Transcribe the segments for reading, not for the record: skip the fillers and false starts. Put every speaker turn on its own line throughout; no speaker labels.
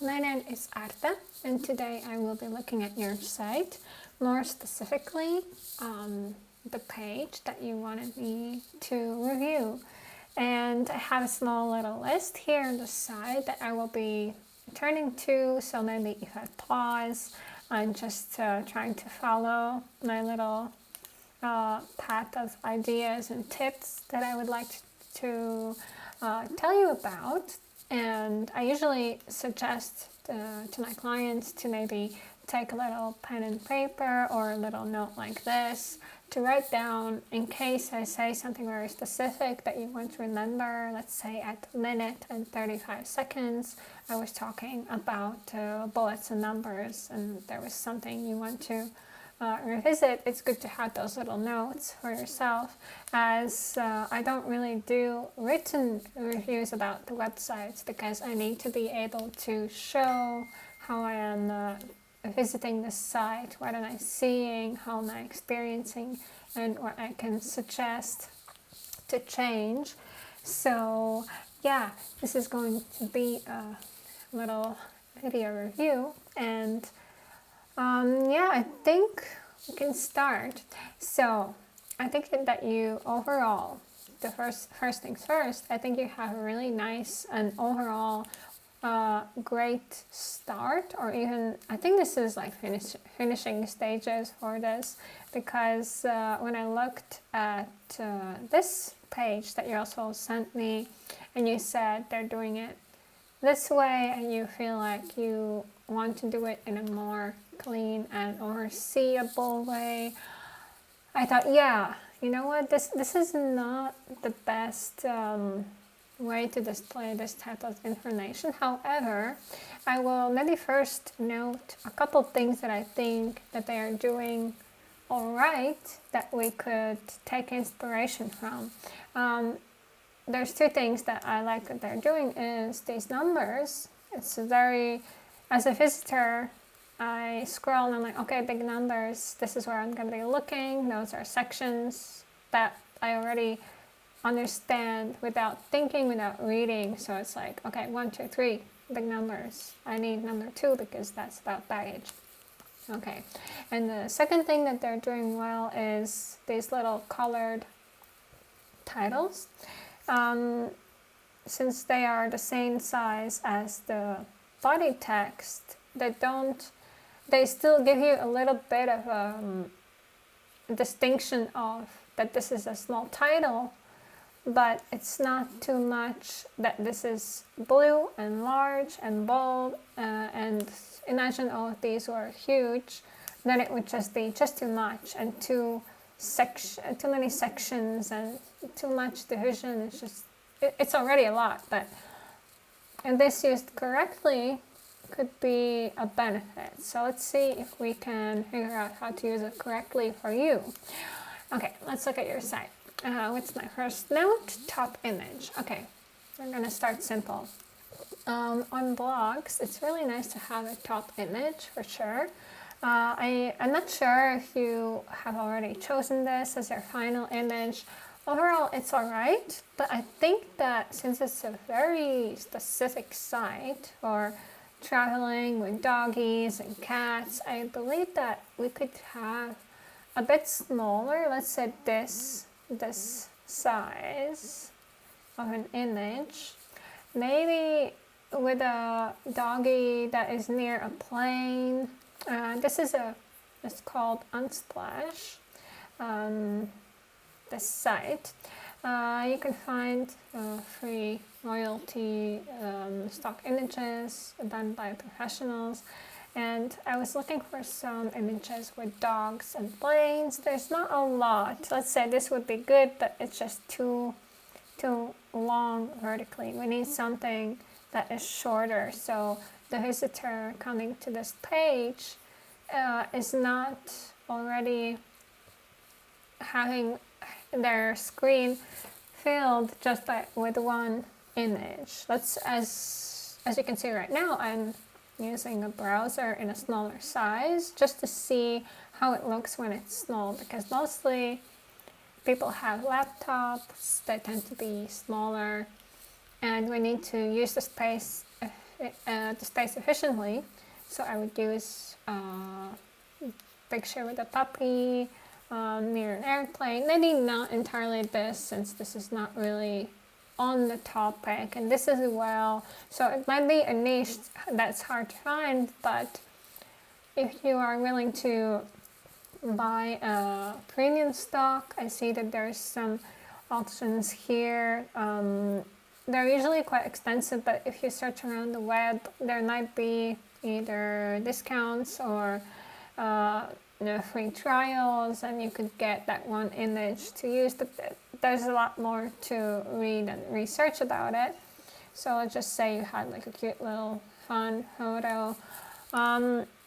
My name is Arta, and today I will be looking at your site, more specifically the page that you wanted me to review. And I have a small little list here on the side that I will be turning to, so maybe if I pause, I'm just trying to follow my little path of ideas and tips that I would like to tell you about. And I usually suggest to my clients to maybe take a little pen and paper or a little note like this to write down in case I say something very specific that you want to remember. Let's say at a minute and 35 seconds I was talking about bullets and numbers, and there was something you want to revisit. It's good to have those little notes for yourself, as I don't really do written reviews about the websites because I need to be able to show how I am visiting the site, what am I seeing, how am I experiencing, and what I can suggest to change. So yeah, this is going to be a little video review, and yeah, I think we can start. So I think that you overall, the first things first, I think you have a really nice and overall great start, or even I think this is like finishing stages for this, because when I looked at this page that you also sent me, and you said they're doing it this way and you feel like you want to do it in a more clean and overseeable way, I thought, yeah, you know what, this is not the best way to display this type of information. However, I will maybe first note a couple things that I think that they are doing all right that we could take inspiration from. There's two things that I like that they're doing is these numbers. It's very, as a visitor, I scroll and I'm like, okay, big numbers, this is where I'm going to be looking. Those are sections that I already understand without thinking, without reading. So it's like, okay, 1, 2, 3, big numbers. I need number 2 because that's about baggage. Okay, and the second thing that they're doing well is these little colored titles. Since they are the same size as the body text, they still give you a little bit of a distinction of that this is a small title, but it's not too much that this is blue and large and bold, and imagine all of these were huge, then it would just be just too much and too many sections and too much division. It's just it's already a lot, but and this used correctly could be a benefit. So let's see if we can figure out how to use it correctly for you. Okay, let's look at your site. What's my first note? Top image. Okay, we're gonna start simple. On blogs, it's really nice to have a top image for sure. I'm not sure if you have already chosen this as your final image. Overall, it's alright, but I think that since it's a very specific site for traveling with doggies and cats, I believe that we could have a bit smaller, let's say this size of an image, maybe with a doggy that is near a plane. It's called Unsplash, this site. You can find free royalty stock images done by professionals, and I was looking for some images with dogs and planes. There's not a lot. Let's say this would be good, but it's just too long vertically. We need something that is shorter, so the visitor coming to this page is not already having their screen filled just with one image. As you can see right now, I'm using a browser in a smaller size just to see how it looks when it's small, because mostly people have laptops that tend to be smaller, and we need to use the space the space efficiently. So I would use picture with a puppy near an airplane. Maybe not entirely this, since this is not really on the topic, and this as well. So it might be a niche that's hard to find, but if you are willing to buy a premium stock, I see that there's some options here. They're usually quite expensive, but if you search around the web, there might be either discounts or free trials, and you could get that one image to use. But there's a lot more to read and research about it. So let's just say you had like a cute little fun photo.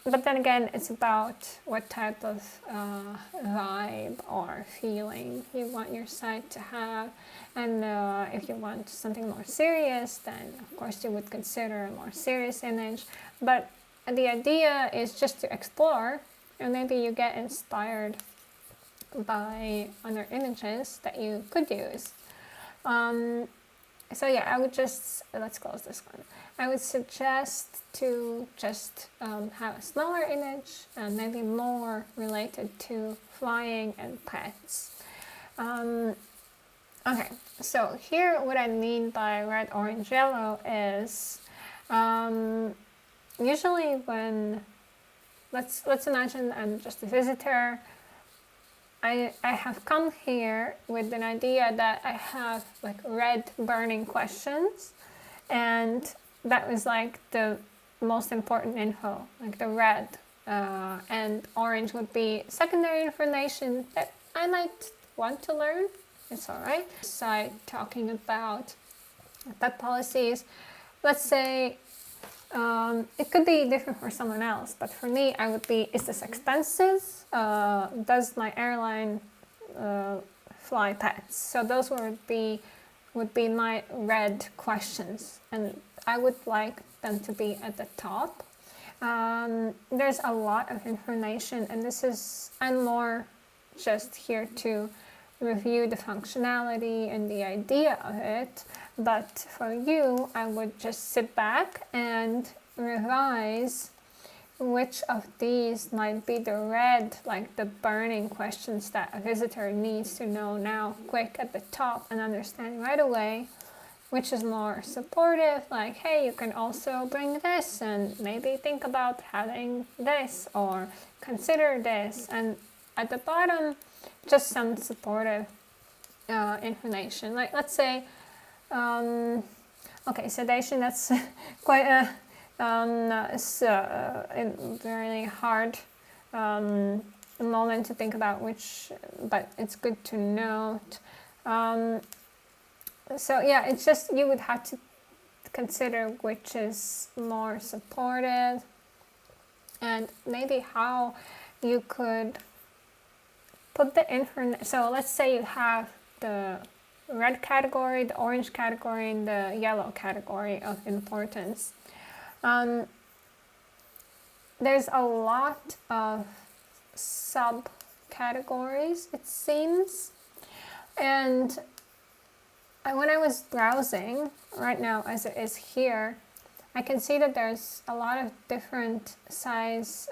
But then again, it's about what type of vibe or feeling you want your site to have. And if you want something more serious, then of course you would consider a more serious image. But the idea is just to explore, and maybe you get inspired by other images that you could use. So yeah, I would just, let's close this one. I would suggest to just have a smaller image and maybe more related to flying and pets. Okay, so here what I mean by red, orange, yellow is usually when, let's imagine I'm just a visitor. I have come here with an idea that I have like red burning questions, and that was like the most important info, like the red, and orange would be secondary information that I might want to learn. It's alright. Side talking about pet policies. Let's say it could be different for someone else, but for me, I would be, is this expensive? Does my airline fly pets? So those would be my red questions, and I would like them to be at the top. There's a lot of information, and I'm more just here to review the functionality and the idea of it. But for you, I would just sit back and revise which of these might be the red, like the burning questions that a visitor needs to know now, quick at the top and understand right away, which is more supportive, like, hey, you can also bring this and maybe think about having this or consider this. And at the bottom, just some supportive information. Like, let's say, okay, sedation, that's quite a very hard moment to think about but it's good to note. So yeah, it's just, you would have to consider which is more supportive and maybe how you could put the information. So let's say you have the red category, the orange category, and the yellow category of importance. There's a lot of subcategories, it seems. And when I was browsing, right now as it is here, I can see that there's a lot of different size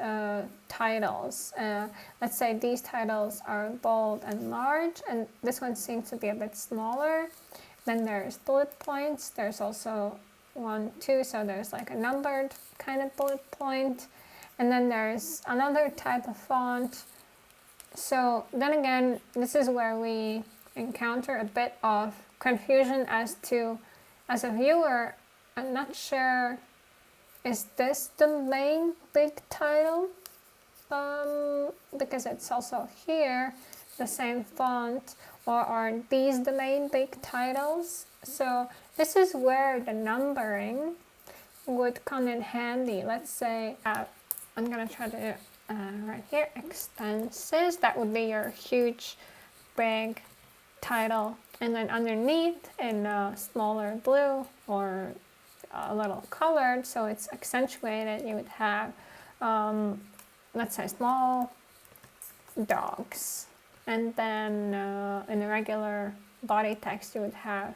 titles. Let's say these titles are bold and large, and this one seems to be a bit smaller. Then there's bullet points. There's also 1, 2, so there's like a numbered kind of bullet point. And then there's another type of font. So then again, this is where we encounter a bit of confusion as a viewer, I'm not sure, is this the main big title? Because it's also here, the same font, or are these the main big titles? So this is where the numbering would come in handy. Let's say, I'm gonna try to right here, expenses, that would be your huge, big title. And then underneath in smaller blue or a little colored, so it's accentuated, you would have, let's say, small dogs. And then in the regular body text, you would have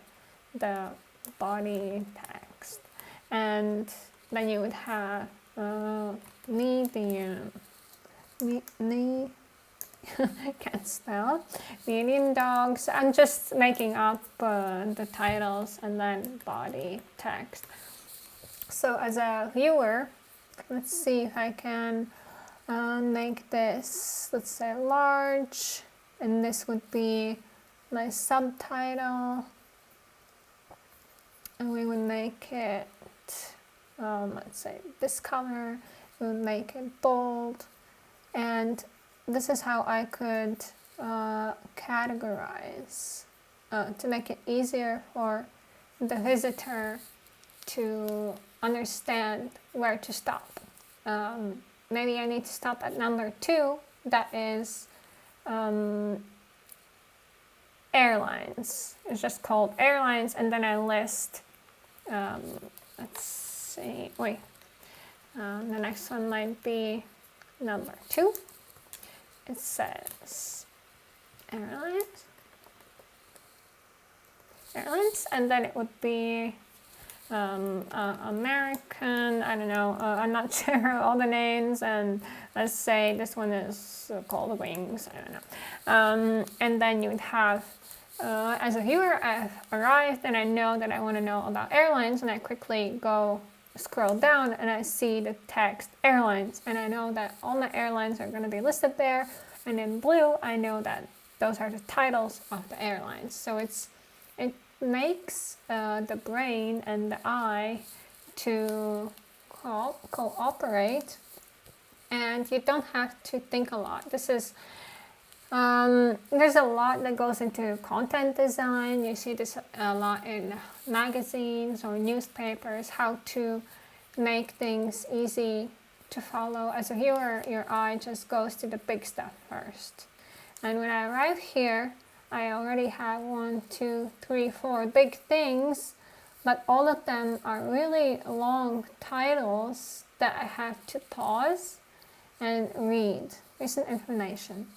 the body text. And then you would have medium, can't spell, medium dogs. I'm just making up the titles and then body text. So as a viewer, let's see if I can make this, let's say, large, and this would be my subtitle, and we would make it, let's say, this color. We would make it bold, and this is how I could categorize to make it easier for the visitor to understand where to stop. Maybe I need to stop at number 2, that is airlines. It's just called airlines, and then I list, let's see, the next one might be number 2. It says airlines, and then it would be American, I don't know, I'm not sure all the names, and let's say this one is called Wings, I don't know. And then you would have, as a viewer, I've arrived and I know that I want to know about airlines, and I quickly scroll down and I see the text airlines, and I know that all my airlines are going to be listed there, and in blue I know that those are the titles of the airlines. So it makes the brain and the eye to cooperate, and you don't have to think a lot. This is there's a lot that goes into content design. You see this a lot in magazines or newspapers, how to make things easy to follow. As a viewer, your eye just goes to the big stuff first. And when I arrive here, I already have 1, 2, 3, 4 big things, but all of them are really long titles that I have to pause and read. Recent information.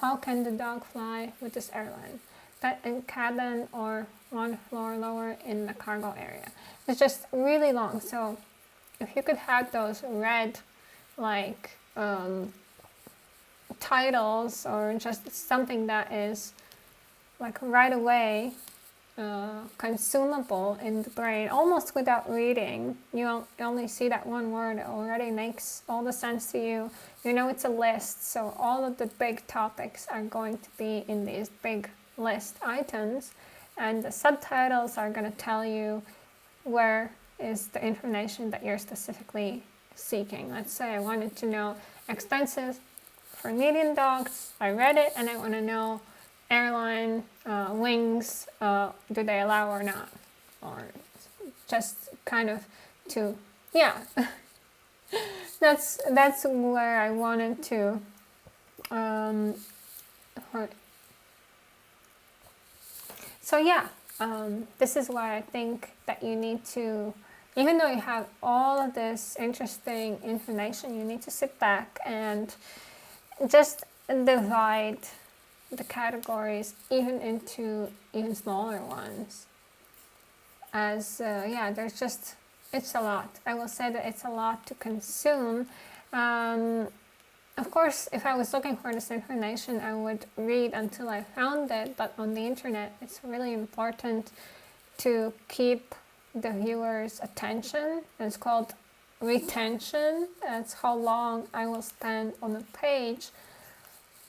How can the dog fly with this airline? Bed and cabin or 1 floor lower in the cargo area. It's just really long. So if you could have those red titles, or just something that is like right away consumable in the brain, almost without reading. You only see that one word, it already makes all the sense to you. You know it's a list, so all of the big topics are going to be in these big list items, and the subtitles are going to tell you where is the information that you're specifically seeking. Let's say I wanted to know expenses for medium dogs. I read it and I want to know airline wings, do they allow or not, or just kind of to, yeah. that's where I wanted to so yeah, this is why I think that you need to, even though you have all of this interesting information, you need to sit back and just divide the categories into even smaller ones. As there's just, it's a lot. I will say that it's a lot to consume. Of course, if I was looking for this information, I would read until I found it, but on the internet, it's really important to keep the viewer's attention. It's called retention. That's how long I will spend on a page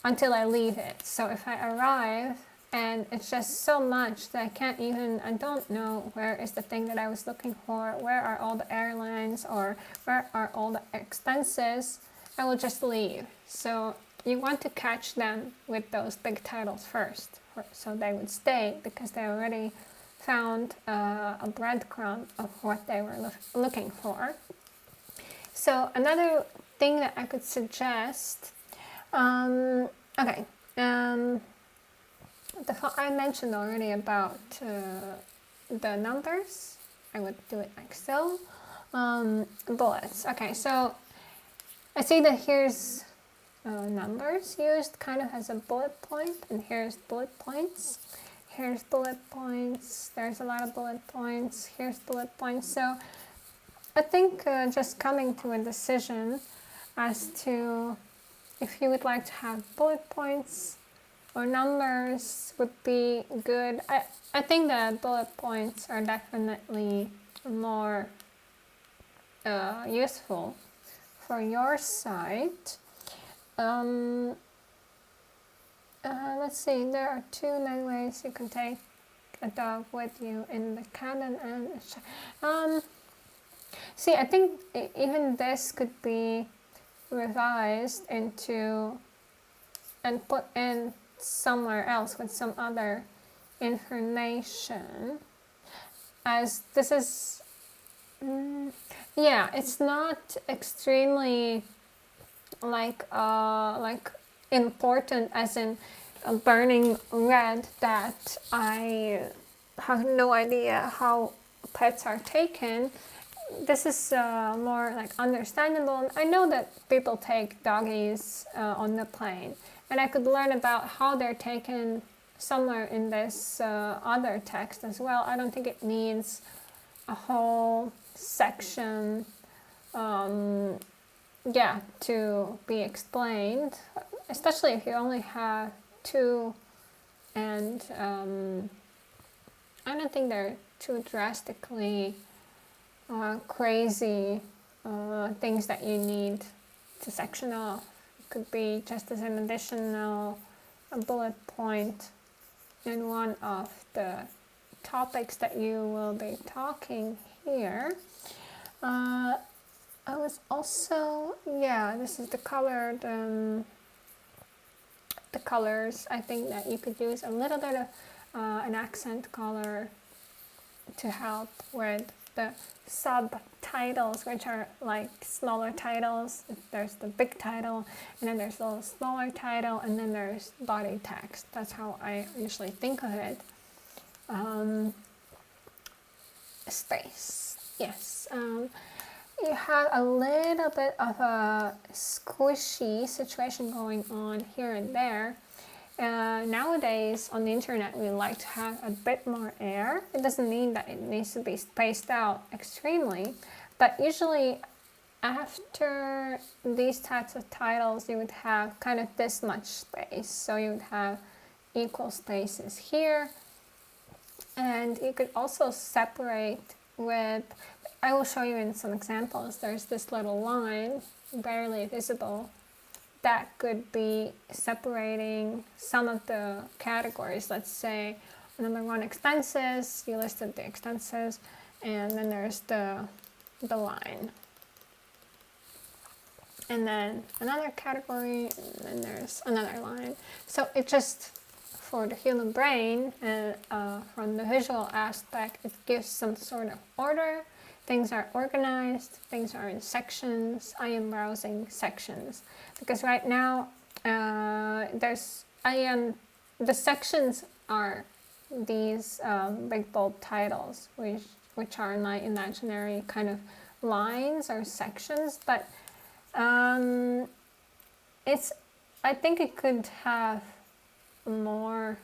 until I leave it. So if I arrive and it's just so much that I don't know where is the thing that I was looking for, where are all the airlines, or where are all the expenses, I will just leave. So you want to catch them with those big titles first, so they would stay, because they already found a breadcrumb of what they were looking for. So another thing that I could suggest, I mentioned already about the numbers. I would do it like so. Bullets. Okay, so I see that here's numbers used kind of as a bullet point, and here's bullet points. Here's bullet points. There's a lot of bullet points. Here's bullet points. So I think just coming to a decision as to if you would like to have bullet points or numbers would be good. I think that bullet points are definitely more useful for your site. Let's see, there are two main ways you can take a dog with you in the Canon and see, I think even this could be revised into and put in somewhere else with some other information, as this is yeah, it's not extremely like important as in burning red that I have no idea how pets are taken. This is more like understandable. I know that people take doggies on the plane, and I could learn about how they're taken somewhere in this other text as well. I don't think it needs a whole section to be explained, especially if you only have two, and I don't think they're too drastically crazy things that you need to section off. It could be just as an additional bullet point in one of the topics that you will be talking here. I was also, this is the colored, the colors. I think that you could use a little bit of an accent color to help with the subtitles, which are like smaller titles. There's the big title, and then there's a little smaller title, and then there's body text. That's how I usually think of it. Space, yes. You have a little bit of a squishy situation going on here and there. Nowadays on the internet we like to have a bit more air. It doesn't mean that it needs to be spaced out extremely, but usually after these types of titles you would have kind of this much space. So you would have equal spaces here, and you could also separate with, I will show you in some examples, there's this little line, barely visible, that could be separating some of the categories. Let's say number one, expenses, you listed the expenses, and then there's the line. And then another category, and then there's another line. So it just, for the human brain, from the visual aspect, it gives some sort of order. Things are organized, things are in sections. I am browsing sections because right now the sections are these big bold titles, which are my imaginary kind of lines or sections, but I think it could have more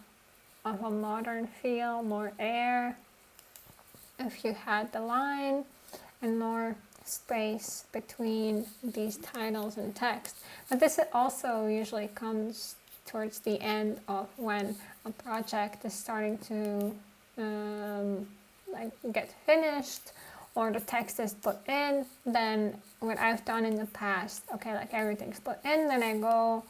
of a modern feel, more air, if you had the line and more space between these titles and text. But this also usually comes towards the end of when a project is starting to get finished, or the text is put in. Then what I've done in the past, like everything's put in, then I go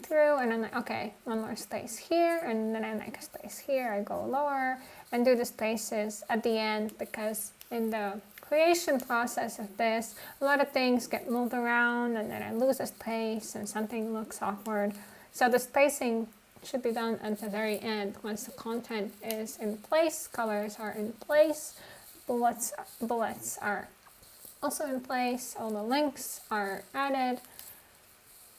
through and I'm like, okay, one more space here, and then I make a space here, I go lower and do the spaces at the end, because in the creation process of this, a lot of things get moved around and then I lose a space and something looks awkward. So the spacing should be done at the very end, once the content is in place, colors are in place, bullets are also in place, all the links are added.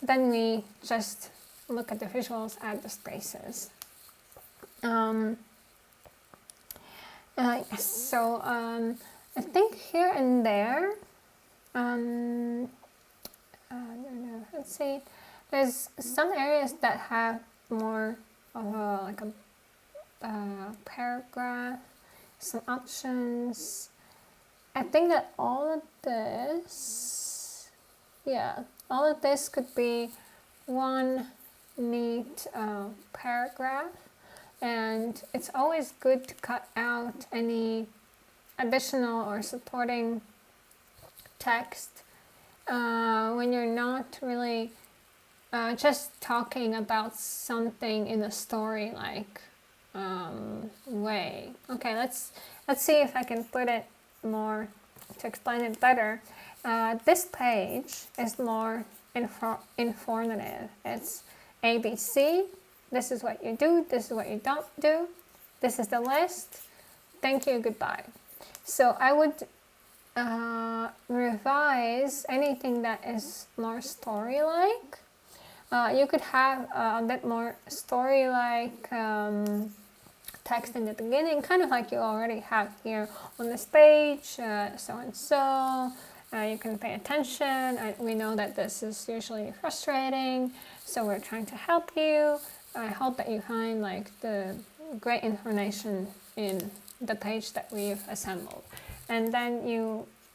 Then we just look at the visuals, add the spaces. Yes, so I think here and there, I don't know, let's see, there's some areas that have more of a paragraph, some options, I think that all of this could be one neat paragraph, and it's always good to cut out any additional or supporting text when you're not really just talking about something in a story like way. Okay, let's see if I can put it more to explain it better. This page is more informative. It's ABC. This is what you do. This is what you don't do. This is the list. Thank you. Goodbye. So I would revise anything that is more story-like. You could have a bit more story-like text in the beginning, kind of like you already have here on this page, so and so. You can pay attention. We know that this is usually frustrating, so we're trying to help you. I hope that you find like the great information in the page that we've assembled. And then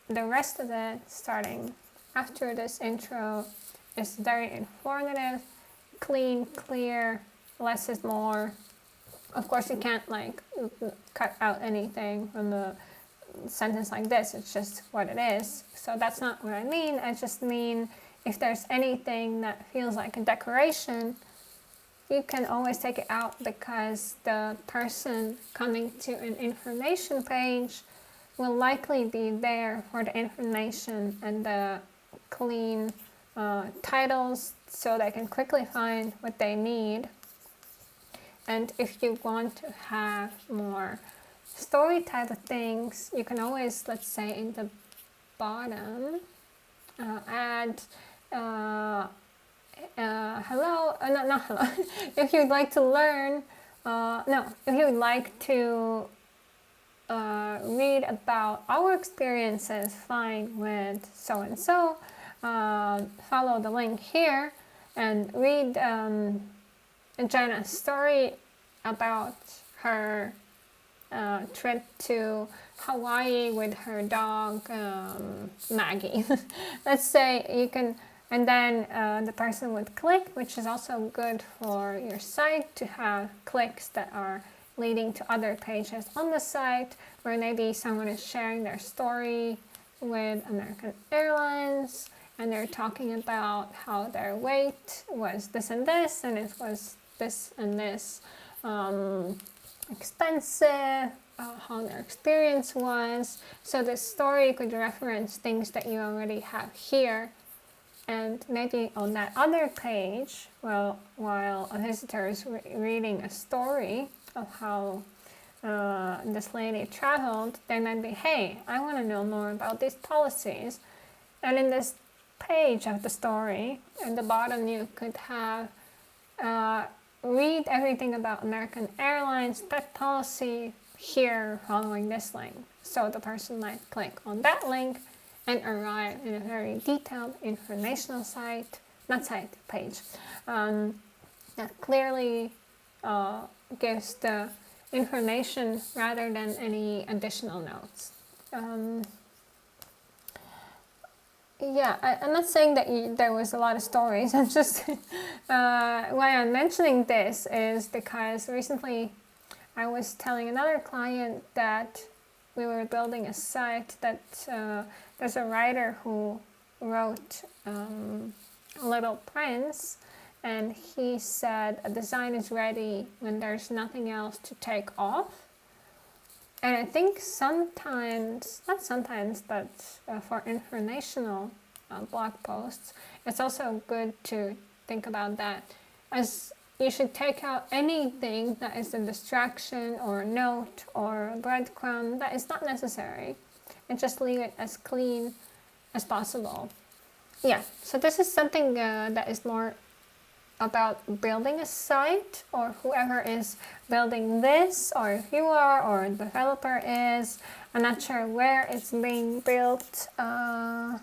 the rest of it, starting after this intro, is very informative, clean, clear, less is more. Of course, you can't like cut out anything from a sentence like this. It's just what it is. So that's not what I mean. I just mean if there's anything that feels like a decoration, you can always take it out, because the person coming to an information page will likely be there for the information and the clean titles, so they can quickly find what they need. And if you want to have more story type of things, you can always, let's say in the bottom, add hello, not hello. If you'd like to learn, if you would like to read about our experiences flying with so and so, follow the link here and read Jenna's story about her trip to Hawaii with her dog Maggie. Let's say you can, and then the person would click, which is also good for your site to have clicks that are leading to other pages on the site, where maybe someone is sharing their story with American Airlines and they're talking about how their weight was this and this, and it was this and this expensive, how their experience was. So this story could reference things that you already have here, and maybe on that other page, well, while a visitor is reading a story of how this lady traveled, they might be, hey, I want to know more about these policies. And in this page of the story, at the bottom you could have read everything about American Airlines pet policy here following this link. So the person might click on that link and arrive in a very detailed informational page that clearly gives the information rather than any additional notes. I'm not saying that there was a lot of stories. I'm just why I'm mentioning this is because recently I was telling another client that we were building a site that there's a writer who wrote Little Prince, and he said a design is ready when there's nothing else to take off. And I think sometimes, not sometimes, but for informational blog posts, it's also good to think about that, as you should take out anything that is a distraction or a note or a breadcrumb that is not necessary, and just leave it as clean as possible. Yeah, so this is something that is more about building a site, or whoever is building this, or if you are, or a developer is. I'm not sure where it's being built. So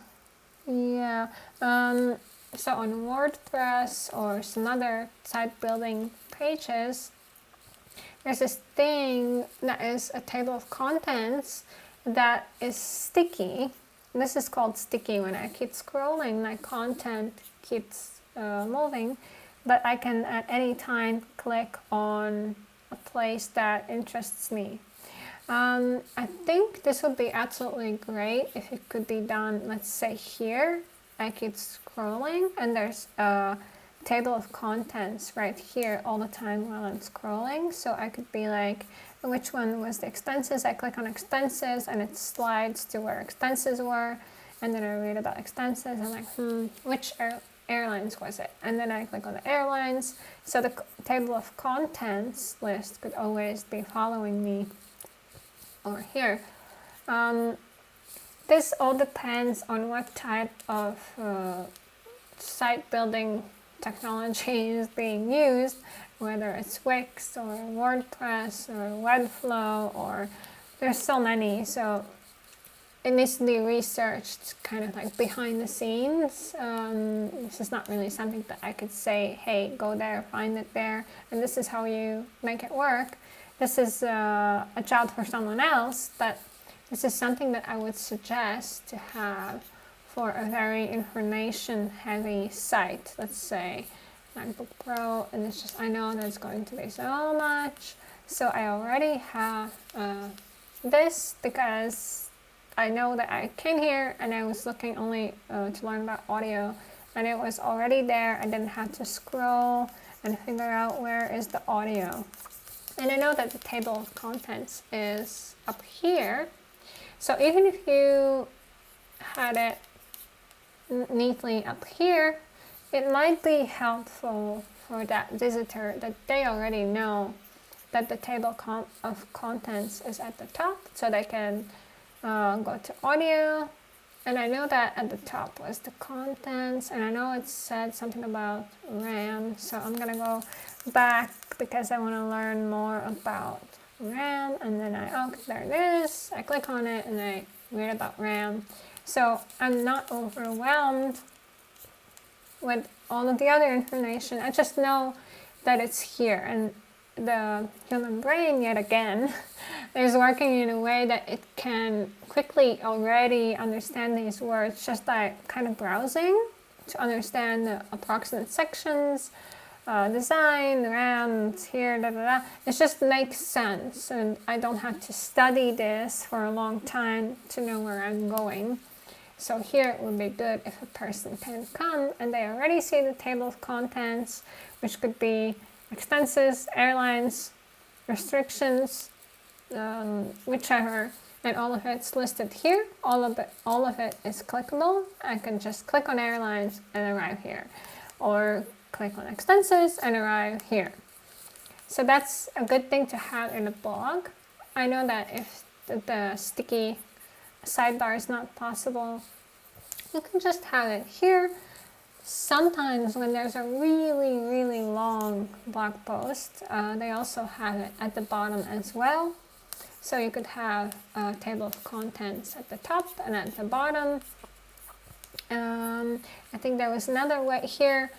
on WordPress or some other site building pages, there's this thing that is a table of contents, that is sticky. This is called sticky when I keep scrolling, my content keeps moving, but I can at any time click on a place that interests me. I think this would be absolutely great if it could be done, let's say here, I keep scrolling and there's a table of contents right here all the time while I'm scrolling. So I could be like, which one was the expenses? I click on expenses and it slides to where expenses were. And then I read about expenses. I'm like, which airlines was it? And then I click on the airlines. So the table of contents list could always be following me over here. This all depends on what type of site building technology is being used, whether it's Wix or WordPress or Webflow, or there's so many. So it needs to be researched kind of like behind the scenes. This is not really something that I could say, hey, go there, find it there, and this is how you make it work. This is a job for someone else, but this is something that I would suggest to have for a very information-heavy site. Let's say MacBook Pro, and it's just, I know there's going to be so much. So I already have this because I know that I came here and I was looking only to learn about audio, and it was already there. I didn't have to scroll and figure out where is the audio. And I know that the table of contents is up here. So even if you had it neatly up here, it might be helpful for that visitor that they already know that the table of contents is at the top, so they can go to audio. And I know that at the top was the contents, and I know it said something about RAM, so I'm gonna go back because I want to learn more about RAM. And then there it is, I click on it and I read about RAM. So I'm not overwhelmed with all of the other information. I just know that it's here, and the human brain, yet again, is working in a way that it can quickly already understand these words just by kind of browsing to understand the approximate sections, design, RAM, it's here, da da da. It just makes sense, and I don't have to study this for a long time to know where I'm going. So here it would be good if a person can come and they already see the table of contents, which could be expenses, airlines, restrictions, whichever, and all of it's listed here. All of it is clickable. I can just click on airlines and arrive here, or click on expenses and arrive here. So that's a good thing to have in a blog. I know that if the sticky sidebar is not possible, you can just have it here. Sometimes when there's a really, really long blog post, they also have it at the bottom as well. So you could have a table of contents at the top and at the bottom. I think there was another way here.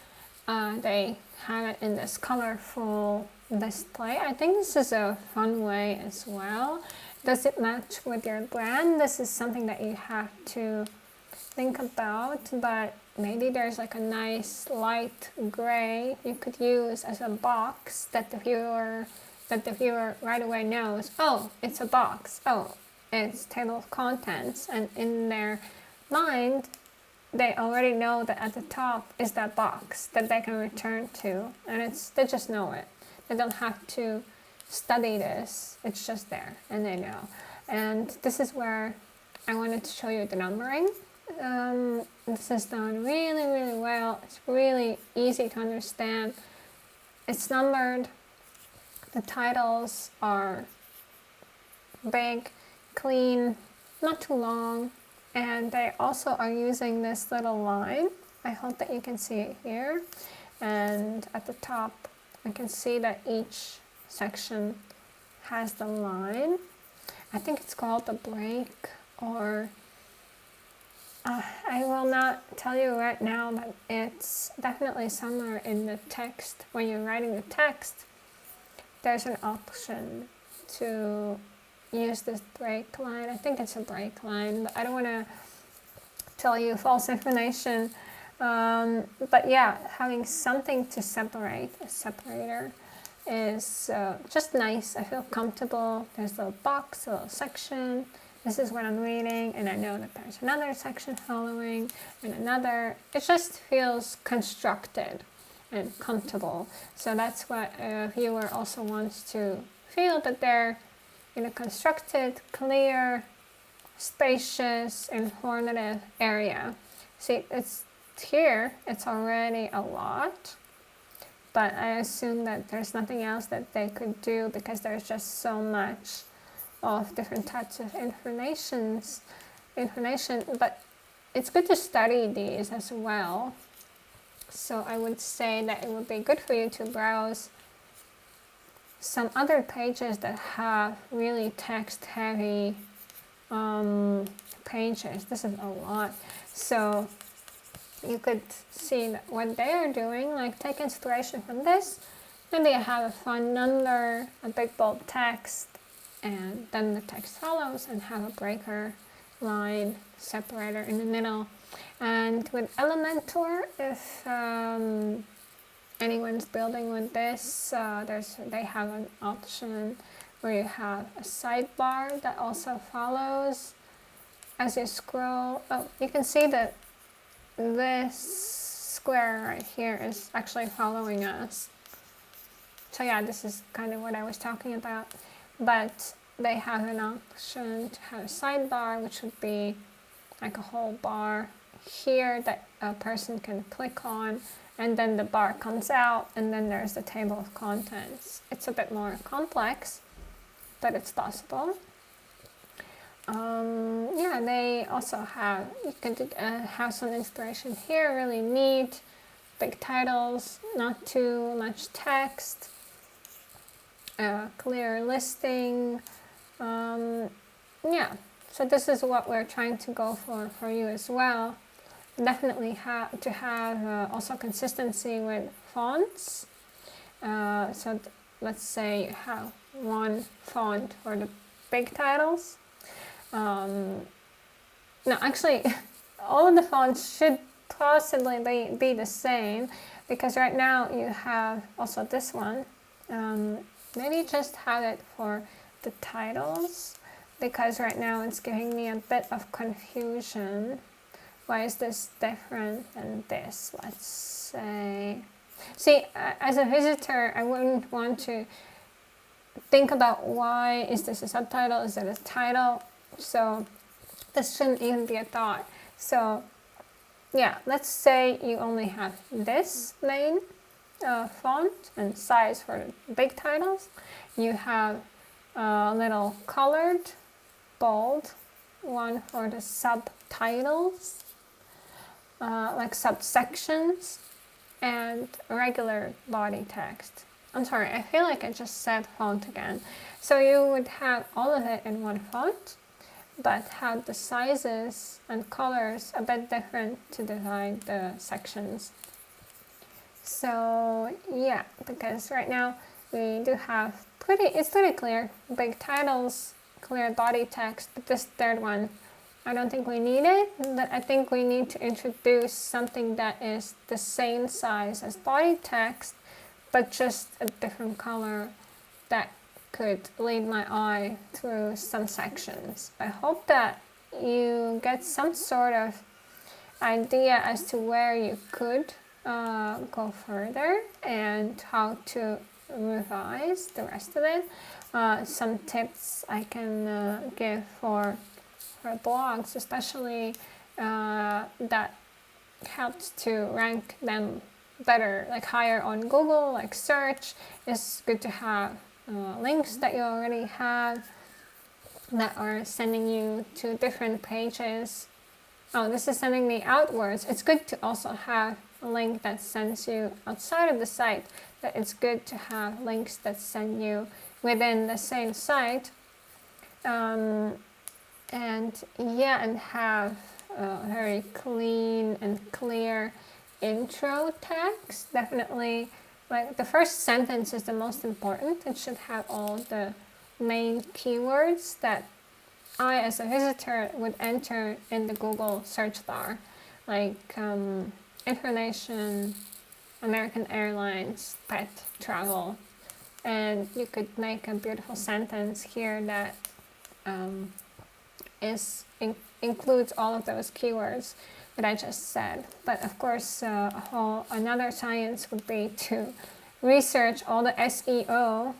They have it in this colorful display. I think this is a fun way as well. Does it match with your brand? This is something that you have to think about, but maybe there's like a nice light gray you could use as a box that the viewer right away knows, oh, it's a box, oh, it's table of contents, and in their mind they already know that at the top is that box that they can return to, and they just know it. They don't have to study this, it's just there and they know. And this is where I wanted to show you the numbering. This is done really, really well. It's really easy to understand. It's numbered. The titles are big, clean, not too long, and they also are using this little line. I hope that you can see it here. And at the top, I can see that each section has the line. I think it's called the break, or I will not tell you right now, but it's definitely somewhere in the text. When you're writing the text, there's an option to use this break line. I think it's a break line, but I don't want to tell you false information. But yeah, having something to separate, a separator, is just nice. I feel comfortable. There's a little box, a little section. This is what I'm reading, and I know that there's another section following, and another. It just feels constructed and comfortable. So that's what a viewer also wants to feel, that they're in a constructed, clear, spacious, informative area. See, it's here, it's already a lot, but I assume that there's nothing else that they could do because there's just so much of different types of information, but it's good to study these as well. So I would say that it would be good for you to browse some other pages that have really text-heavy pages. This is a lot. So you could see what they are doing, like take inspiration from this. Maybe I have a font number, a big bold text, and then the text follows, and have a breaker line separator in the middle. And with Elementor, if anyone's building with this, they have an option where you have a sidebar that also follows as you scroll. Oh, you can see that this square right here is actually following us. So yeah, this is kind of what I was talking about. But they have an option to have a sidebar, which would be like a whole bar here that a person can click on, and then the bar comes out, and then there's the table of contents. It's a bit more complex, but it's possible. Yeah, they also have, you can have some inspiration here, really neat, big titles, not too much text, clear listing. Yeah, so this is what we're trying to go for you as well. Definitely have to have also consistency with fonts. So let's say you have one font for the big titles. No, actually, all of the fonts should possibly be the same, because right now you have also this one. Maybe just have it for the titles, because right now it's giving me a bit of confusion. Why is this different than this? Let's say. See, as a visitor, I wouldn't want to think about why is this a subtitle, is it a title? So this shouldn't even be a thought. So yeah, let's say you only have this main font and size for the big titles. You have a little colored, bold one for the subtitles, like subsections, and regular body text. I'm sorry, I feel like I just said font again. So you would have all of it in one font, but have the sizes and colors a bit different to divide the sections. So yeah, because right now we do have it's pretty clear, big titles, clear body text, but this third one, I don't think we need it. But I think we need to introduce something that is the same size as body text, but just a different color that could lead my eye through some sections. I hope that you get some sort of idea as to where you could go further and how to revise the rest of it. Some tips I can give for blogs, especially that helps to rank them better, like higher on Google, like search. It's good to have links that you already have that are sending you to different pages. Oh, this is sending me outwards. It's good to also have a link that sends you outside of the site, but it's good to have links that send you within the same site. And have a very clean and clear intro text. Definitely, like the first sentence is the most important. It should have all the main keywords that I, as a visitor, would enter in the Google search bar, like information, American Airlines, pet, travel. And you could make a beautiful sentence here that includes all of those keywords that I just said. But of course, another science would be to research all the SEO,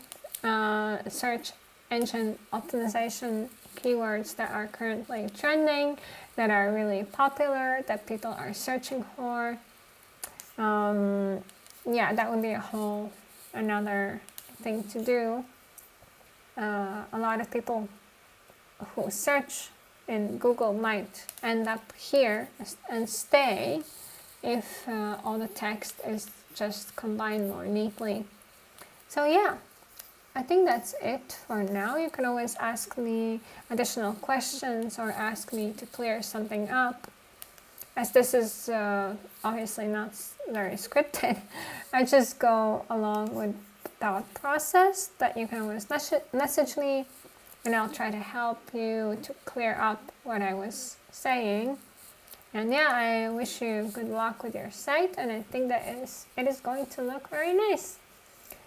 search engine optimization keywords that are currently trending, that are really popular, that people are searching for. Yeah, that would be another thing to do. A lot of people who search in Google might end up here and stay if all the text is just combined more neatly. So yeah, I think that's it for now. You can always ask me additional questions or ask me to clear something up. As this is obviously not very scripted, I just go along with the thought process, that you can always message me and I'll try to help you to clear up what I was saying. And yeah, I wish you good luck with your site, and I think that it is going to look very nice.